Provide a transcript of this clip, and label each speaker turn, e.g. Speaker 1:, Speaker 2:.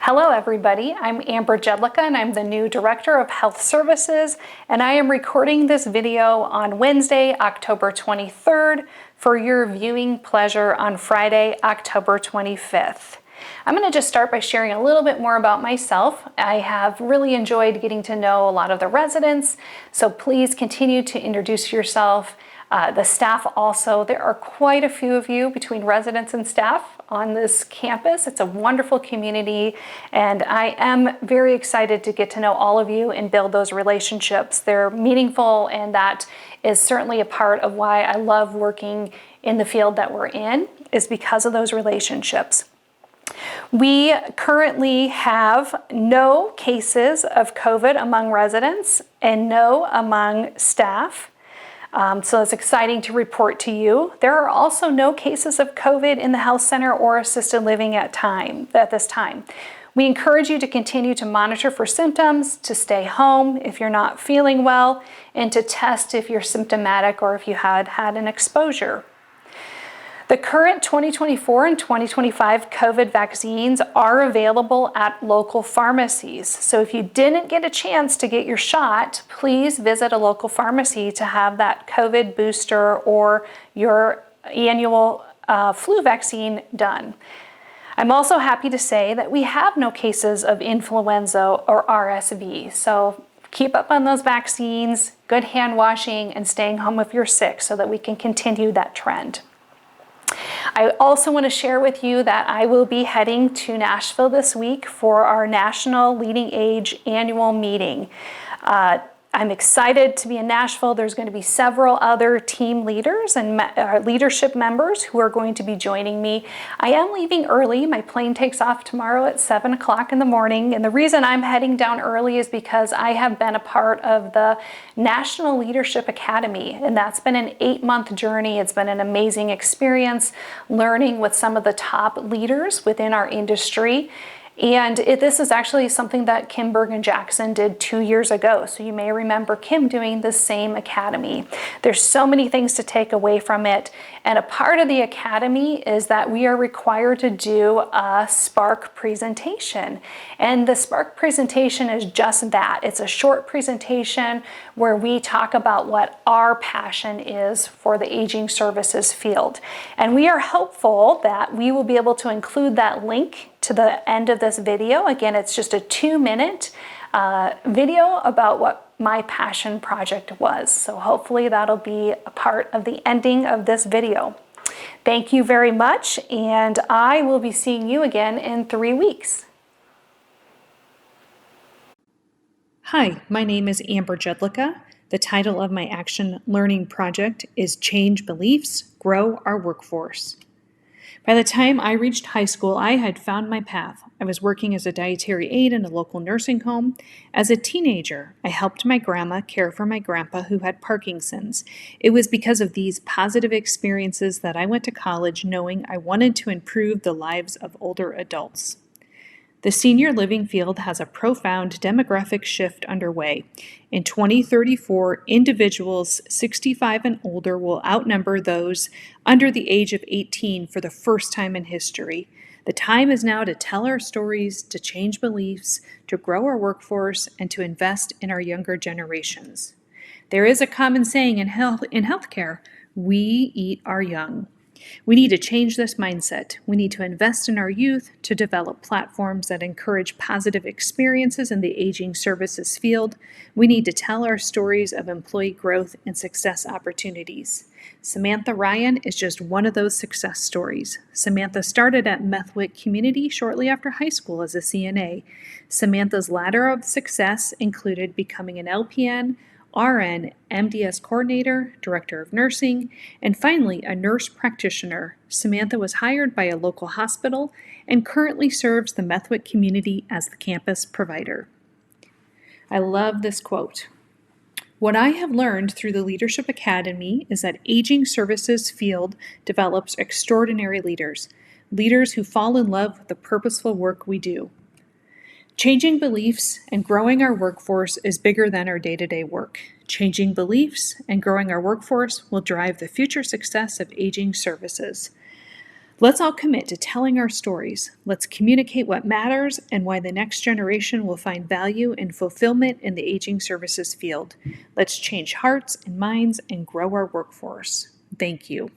Speaker 1: Hello everybody, I'm Amber Jedlicka and I'm the new Director of Health Services, and I am recording this video on Wednesday, October 23rd for your viewing pleasure on Friday, October 25th. I'm going to just start by sharing a little bit more about myself. I have really enjoyed getting to know a lot of the residents, so please continue to introduce yourself. The staff also, there are quite a few of you between residents and staff on this campus. It's a wonderful community, and I am very excited to get to know all of you and build those relationships. They're meaningful, and that is certainly a part of why I love working in the field that we're in, is because of those relationships. We currently have no cases of COVID among residents and no among staff. So it's exciting to report to you. There are also no cases of COVID in the health center or assisted living at this time. We encourage you to continue to monitor for symptoms, to stay home if you're not feeling well, and to test if you're symptomatic or if you had an exposure. The current 2024 and 2025 COVID vaccines are available at local pharmacies. So if you didn't get a chance to get your shot, please visit a local pharmacy to have that COVID booster or your annual flu vaccine done. I'm also happy to say that we have no cases of influenza or RSV. So keep up on those vaccines, good hand washing, and staying home if you're sick so that we can continue that trend. I also want to share with you that I will be heading to Nashville this week for our National Leading Age annual meeting. I'm excited to be in Nashville. There's going to be several other team leaders and leadership members who are going to be joining me. I am leaving early. My plane takes off tomorrow at 7 o'clock in the morning. And the reason I'm heading down early is because I have been a part of the National Leadership Academy. And that's been an 8-month journey. It's been an amazing experience learning with some of the top leaders within our industry. And this is actually something that Kim Bergen-Jackson did 2 years ago. So you may remember Kim doing the same academy. There's so many things to take away from it. And a part of the academy is that we are required to do a Spark presentation. And the Spark presentation is just that. It's a short presentation where we talk about what our passion is for the aging services field. And we are hopeful that we will be able to include that link to the end of this video. Again, it's just a 2-minute video about what my passion project was. So hopefully that'll be a part of the ending of this video. Thank you very much, and I will be seeing you again in 3 weeks.
Speaker 2: Hi, my name is Amber Jedlicka. The title of my action learning project is Change Beliefs, Grow Our Workforce. By the time I reached high school, I had found my path. I was working as a dietary aide in a local nursing home. As a teenager, I helped my grandma care for my grandpa who had Parkinson's. It was because of these positive experiences that I went to college knowing I wanted to improve the lives of older adults. The senior living field has a profound demographic shift underway. In 2034, individuals 65 and older will outnumber those under the age of 18 for the first time in history. The time is now to tell our stories, to change beliefs, to grow our workforce, and to invest in our younger generations. There is a common saying in healthcare, we eat our young. We need to change this mindset. We need to invest in our youth to develop platforms that encourage positive experiences in the aging services field. We need to tell our stories of employee growth and success opportunities. Samantha Ryan is just one of those success stories. Samantha started at Methwick Community shortly after high school as a CNA. Samantha's ladder of success included becoming an LPN, RN, MDS coordinator, director of nursing, and finally a nurse practitioner. Samantha was hired by a local hospital and currently serves the Methwick community as the campus provider. I love this quote. What I have learned through the Leadership Academy is that aging services field develops extraordinary leaders who fall in love with the purposeful work we do. Changing beliefs and growing our workforce is bigger than our day-to-day work. Changing beliefs and growing our workforce will drive the future success of aging services. Let's all commit to telling our stories. Let's communicate what matters and why the next generation will find value and fulfillment in the aging services field. Let's change hearts and minds and grow our workforce. Thank you.